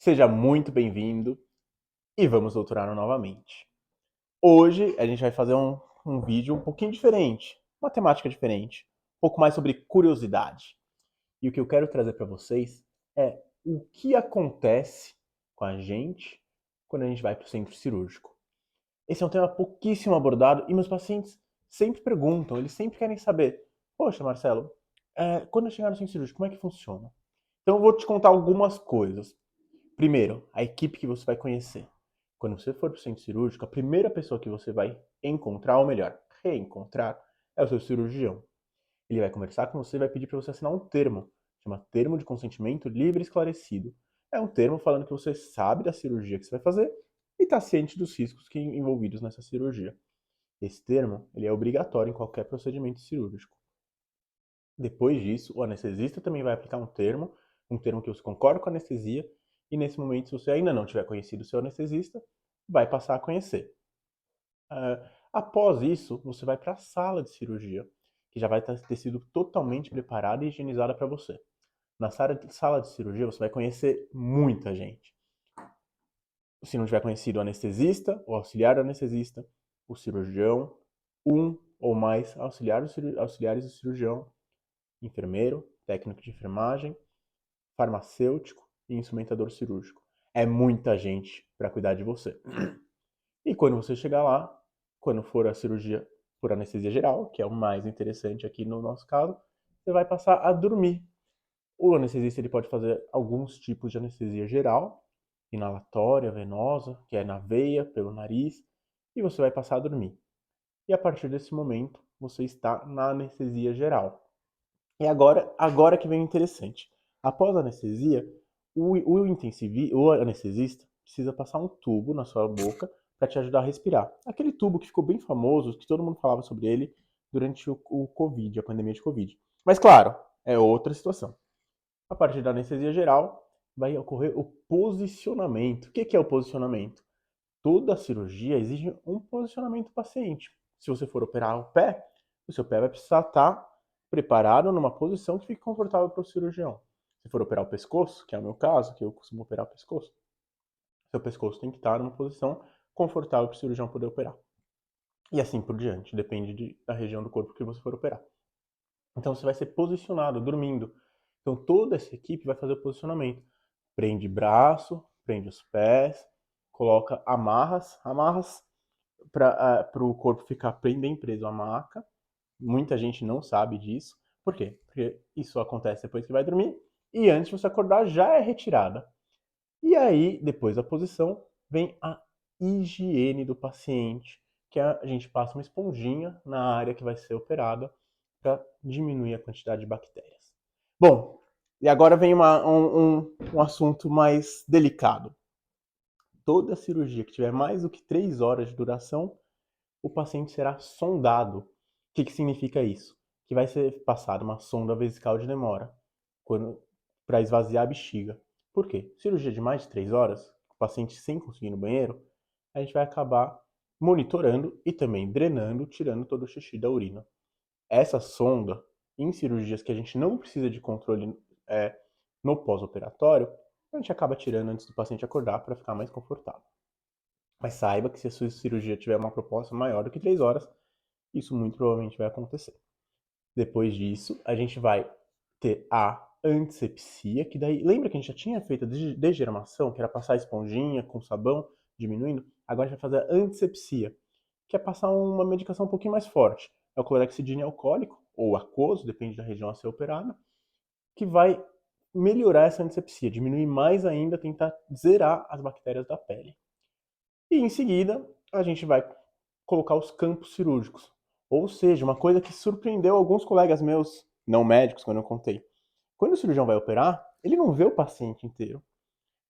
Seja muito bem-vindo e vamos doutorar novamente. Hoje a gente vai fazer um vídeo um pouquinho diferente, uma temática diferente, um pouco mais sobre curiosidade. E o que eu quero trazer para vocês é o que acontece com a gente quando a gente vai para o centro cirúrgico. Esse é um tema pouquíssimo abordado e meus pacientes sempre perguntam, eles sempre querem saber: poxa, Marcelo, quando eu chegar no centro cirúrgico, como é que funciona? Então eu vou te contar algumas coisas. Primeiro, a equipe que você vai conhecer. Quando você for para o centro cirúrgico, a primeira pessoa que você vai encontrar, ou melhor, reencontrar, é o seu cirurgião. Ele vai conversar com você e vai pedir para você assinar um termo, chama Termo de Consentimento Livre e Esclarecido. É um termo falando que você sabe da cirurgia que você vai fazer e está ciente dos riscos envolvidos nessa cirurgia. Esse termo ele é obrigatório em qualquer procedimento cirúrgico. Depois disso, o anestesista também vai aplicar um termo que você concorda com a anestesia, e nesse momento, se você ainda não tiver conhecido o seu anestesista, vai passar a conhecer. Após isso, você vai para a sala de cirurgia, que já vai ter sido totalmente preparada e higienizada para você. Na sala de cirurgia, você vai conhecer muita gente. Se não tiver conhecido o anestesista, o auxiliar do anestesista, o cirurgião, um ou mais auxiliares do cirurgião, enfermeiro, técnico de enfermagem, farmacêutico e instrumentador cirúrgico. É muita gente para cuidar de você. E quando você chegar lá, quando for a cirurgia por anestesia geral, que é o mais interessante aqui no nosso caso, você vai passar a dormir. O anestesista ele pode fazer alguns tipos de anestesia geral, inalatória, venosa, que é na veia, pelo nariz, e você vai passar a dormir. E a partir desse momento, você está na anestesia geral. E agora que vem o interessante. Após a anestesia, o anestesista precisa passar um tubo na sua boca para te ajudar a respirar. Aquele tubo que ficou bem famoso, que todo mundo falava sobre ele durante o Covid, a pandemia de Covid. Mas claro, é outra situação. A partir da anestesia geral, vai ocorrer o posicionamento. O que é o posicionamento? Toda cirurgia exige um posicionamento do paciente. Se você for operar o pé, o seu pé vai precisar estar preparado numa posição que fique confortável para o cirurgião. Se for operar o pescoço, que é o meu caso, que eu costumo operar o pescoço, seu pescoço tem que estar numa posição confortável para o cirurgião poder operar. E assim por diante, depende da região do corpo que você for operar. Então você vai ser posicionado, dormindo. Então toda essa equipe vai fazer o posicionamento. Prende braço, prende os pés, coloca amarras para o corpo ficar bem preso à maca. Muita gente não sabe disso. Por quê? Porque isso acontece depois que vai dormir e antes de você acordar já é retirada. E aí, depois da posição, vem a higiene do paciente, que a gente passa uma esponjinha na área que vai ser operada para diminuir a quantidade de bactérias. Bom, e agora vem um assunto mais delicado. Toda cirurgia que tiver mais do que 3 horas de duração, o paciente será sondado. O que significa isso? Que vai ser passada uma sonda vesical de demora para esvaziar a bexiga. Por quê? Cirurgia de mais de 3 horas, o paciente sem conseguir ir no banheiro, a gente vai acabar monitorando e também drenando, tirando todo o xixi da urina. Essa sonda, em cirurgias que a gente não precisa de controle no pós-operatório, a gente acaba tirando antes do paciente acordar para ficar mais confortável. Mas saiba que se a sua cirurgia tiver uma proposta maior do que 3 horas, isso muito provavelmente vai acontecer. Depois disso, a gente vai ter a antisepsia, que daí, lembra que a gente já tinha feito a degermação, que era passar a esponjinha com sabão, diminuindo? Agora a gente vai fazer a antisepsia, que é passar uma medicação um pouquinho mais forte. É o clorexidine alcoólico, ou aquoso, depende da região a ser operada, que vai melhorar essa antisepsia, diminuir mais ainda, tentar zerar as bactérias da pele. E em seguida, a gente vai colocar os campos cirúrgicos. Ou seja, uma coisa que surpreendeu alguns colegas meus, não médicos, quando eu contei. Quando o cirurgião vai operar, ele não vê o paciente inteiro.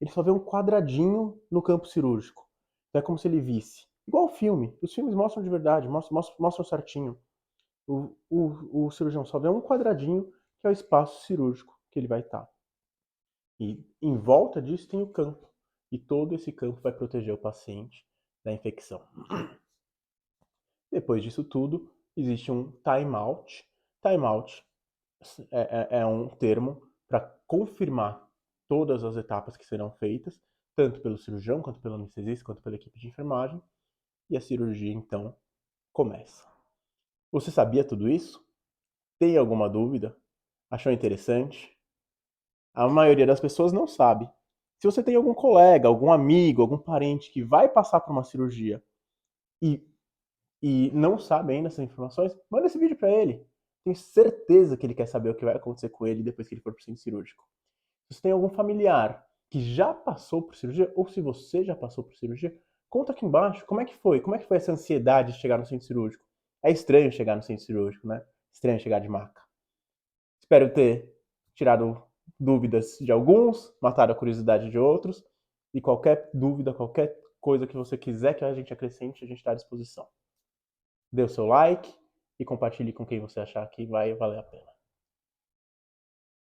Ele só vê um quadradinho no campo cirúrgico. Então é como se ele visse. Igual o filme. Os filmes mostram de verdade, mostram certinho. O cirurgião só vê um quadradinho, que é o espaço cirúrgico que ele vai estar. E em volta disso tem o campo. E todo esse campo vai proteger o paciente da infecção. Depois disso tudo, existe um timeout. Timeout é um termo para confirmar todas as etapas que serão feitas, tanto pelo cirurgião, quanto pelo anestesista, quanto pela equipe de enfermagem, e a cirurgia, então, começa. Você sabia tudo isso? Tem alguma dúvida? Achou interessante? A maioria das pessoas não sabe. Se você tem algum colega, algum amigo, algum parente que vai passar por uma cirurgia e, e não sabe ainda essas informações, manda esse vídeo para ele. Tenho certeza que ele quer saber o que vai acontecer com ele depois que ele for para o centro cirúrgico. Se você tem algum familiar que já passou por cirurgia, ou se você já passou por cirurgia, conta aqui embaixo como é que foi. Como é que foi essa ansiedade de chegar no centro cirúrgico? É estranho chegar no centro cirúrgico, né? Estranho chegar de maca. Espero ter tirado dúvidas de alguns, matado a curiosidade de outros. E qualquer dúvida, qualquer coisa que você quiser que a gente acrescente, a gente está à disposição. Dê o seu like e compartilhe com quem você achar que vai valer a pena.